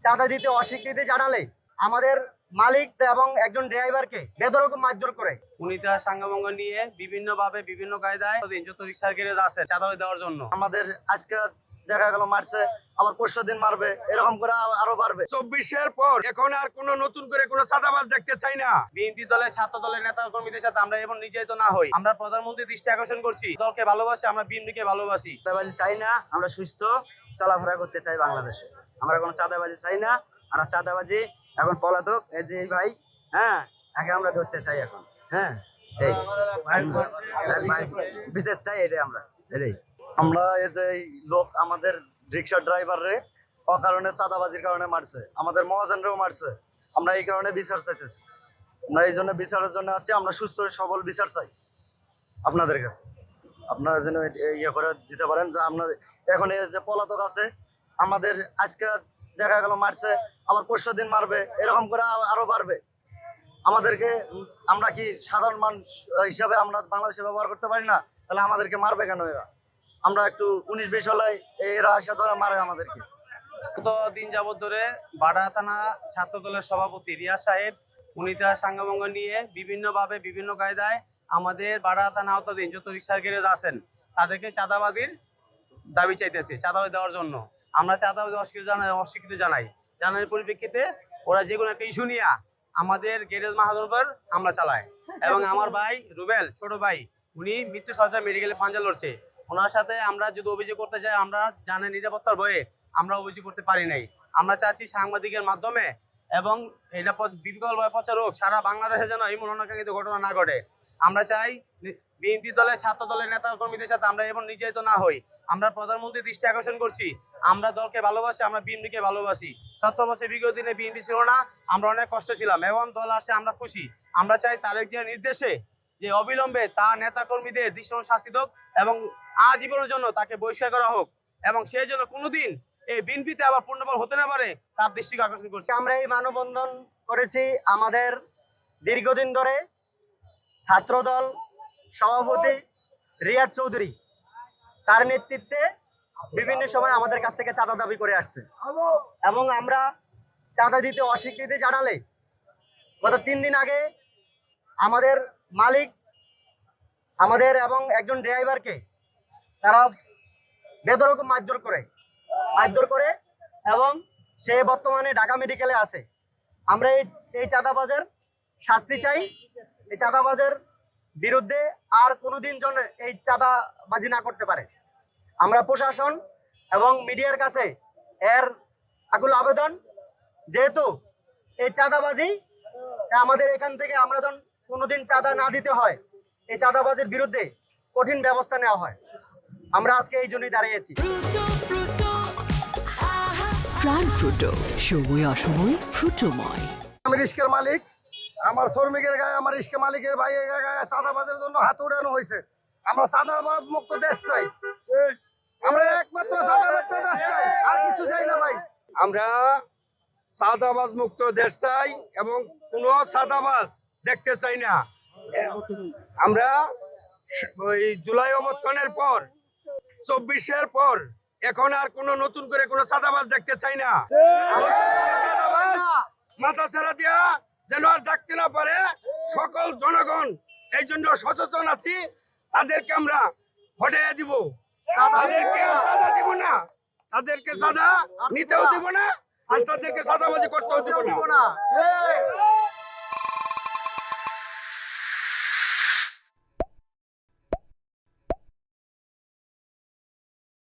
চাঁদা দিতে অস্বীকৃতি জানালে আমাদের মালিক এবং একজন ড্রাইভারকে বেধড়ক মারধর করে। উনি তার সাঙ্গভঙ্গ নিয়ে বিভিন্ন ভাবে বিভিন্ন কায়দায় যত রিক্সার গ্যারেজ আছে চাঁদা দেওয়ার জন্য আমাদের আজকে দেখা গেল মারছে, আবার পরশু দিন মারবে, এরকম করে আরো বাড়বে। 24-এর পর এখন আর কোনো নতুন করে কোনো চাঁদাবাজ দেখতে চাই না। বিএনপি দলের ছাত্র দলের নেতা কর্মীদের সাথে আমরা এবং নির্যাতিত না হই। আমরা প্রধানমন্ত্রী দৃষ্টি আকর্ষণ করছি, দলকে ভালোবাসি, আমরা বিএনপিকে ভালোবাসি। চাঁদাবাজি চাই না, আমরা সুস্থ চলাফেরা করতে চাই বাংলাদেশে। আমরা কোনো চাঁদাবাজি চাই না। আমরা চাঁদাবাজি এখন পলাতক, এই যে ভাই, হ্যাঁ, আগে আমরা ধরতে চাই এখন। হ্যাঁ, এই বিশেষ চাই, এটাই আমরা এই যে লোক আমাদের রিক্সা ড্রাইভার রে অকারণে চাঁদাবাজির কারণে মারছে, আমাদের মহাজনরেও মারছে। আমরা এই কারণে বিচার চাইতেছি। আমরা এই জন্য বিচারের জন্য আছি। আমরা সুস্থ সবল বিচার চাই আপনাদের কাছে। আপনারা যেন ইয়ে করে দিতে পারেন যে আপনার এখন এই যে পলাতক আছে, আমাদের আজকে দেখা গেল মারছে, আবার পরশু দিন মারবে, এরকম করে আরো বাড়বে। আমাদেরকে, আমরা কি সাধারণ মানুষ হিসাবে আমরা বাংলাদেশে ব্যবহার করতে পারি না? তাহলে আমাদেরকে মারবে কেন এরা? আমরা একটু 19-20 হলে এরা আসা ধরে মারে আমাদেরকে। গত দিন যাবত ধরে বাডা থানা ছাত্র দলের সভাপতি রিয়াজ সাহেব, উনি তার সাঙ্গভঙ্গ নিয়ে বিভিন্ন ভাবে বিভিন্ন কায়দায় আমাদের বাডা থানা আওতাধীন যত রিক্সার গ্যারেজ আছেন তাদেরকে চাঁদাবাজির দাবি চাইতেছে, চাঁদাবাজি দেওয়ার জন্য। আমরা চাঁদাবাজি অস্বীকৃতি জানাই। জানার পরিপ্রেক্ষিতে ওরা যে কোনো একটা ইস্যু নিয়ে আমাদের গ্যারেজ মাহাজনের উপর হামলা চালায়। এবং আমার ভাই রুবেল, ছোট ভাই, উনি মৃত্যু সজ্জা মেডিকেলে পাঞ্জা লড়ছে। ওনার সাথে আমরা যদি অভিযোগ করতে যাই, আমরা জানের নিরাপত্তার ভয়ে আমরা অভিযোগ করতে পারি নাই। আমরা চাচ্ছি সাংবাদিকের মাধ্যমে এবং এটা বিকল্পভাবে প্রচার হোক সারা বাংলাদেশে, যেন এমন অনাকাঙ্ক্ষিত ঘটনা না ঘটে। আমরা চাই বিএনপি দলের ছাত্র দলের নেতা কর্মীদের সাথে আমরা এবং নির্যাতিত না হই। আমরা প্রধানমন্ত্রী দৃষ্টি আকর্ষণ করছি, আমরা দলকে ভালোবাসি, আমরা বিএনপিকে ভালোবাসি। 17 বছর বিগত দিনে বিএনপি ছিল না, আমরা অনেক কষ্ট ছিলাম, এবং দল আসছে, আমরা খুশি। আমরা চাই তারেক জিয়ার নির্দেশে যে অবিলম্বে তার নেতা কর্মীদের দৃশ্যমান শাস্তি হোক এবং আজীবনের জন্য তাকে বহিষ্কার করা হোক, এবং সেই জন্য কোনোদিন এই বিএনপিতে আবার পূর্ণবল হতে না পারে তার দৃষ্টি আকর্ষণ করছি। আমরা এই মানববন্ধন করেছি আমাদের দীর্ঘদিন ধরে ছাত্রদল সভাপতি রিয়াজ চৌধুরী, তার নেতৃত্বে বিভিন্ন সময় আমাদের কাছ থেকে চাঁদা দাবি করে আসছে, এবং আমরা চাঁদা দিতে অস্বীকৃতি জানালে গত 3 দিন আগে আমাদের মালিক আমাদের এবং একজন ড্রাইভারকে তারা বেধড়ক মারধর করে এবং সে বর্তমানে ঢাকা মেডিকেলে আছে। আমরা এই চাঁদাবাজের শাস্তি চাই। এই চাঁদাবাজের বিরুদ্ধে আর কোনোদিন যেন এই চাঁদাবাজি না করতে পারে। আমরা প্রশাসন এবং মিডিয়ার কাছে এর আকুল আবেদন, যেহেতু এই চাঁদাবাজি আমাদের এখান থেকে আমরা যেন কোনোদিন চাঁদা না দিতে হয়, এই চাঁদাবাজির বিরুদ্ধে কঠিন ব্যবস্থা নেওয়া হয়। আমরা আজকে এই জন্যই দাঁড়িয়েছি। প্রাণ ফ্রুটো, সময় অসময় ফ্রুটোময়। আমি রিস্কের মালিক, আমার শ্রমিকের গায়ে, আমার রিস্কের মালিকের ভাইয়ের গায়ে চাঁদাবাজের জন্য হাত উঠানো হয়েছে। আমরা চাঁদাবাজ মুক্ত দেশ চাই, আমরা একমাত্র চাঁদাবাজ দেশ চাই, আর কিছু চাই না ভাই। আমরা চাঁদাবাজ মুক্ত দেশ চাই এবং কোনো চাঁদাবাজ দেখতে চাই না। আমরা ওই জুলাই অভ্যুত্থানের পর 24-এর পর এখন আর কোনো নতুন করে কোনো চাঁদাবাজ দেখতে চাই না। চাঁদাবাজ মাথা ছাড়া দিয়া যেন আর জাগতে না পারে সকল জনগণ, এই জন্য সচেতন আছি। তাদেরকে আমরা হটাইয়া দিব, তাদেরকে চাঁদা দিব না, তাদেরকে চাঁদা নিতেও দিব না, আর তাদেরকে চাঁদাবাজি করতেও দিব না।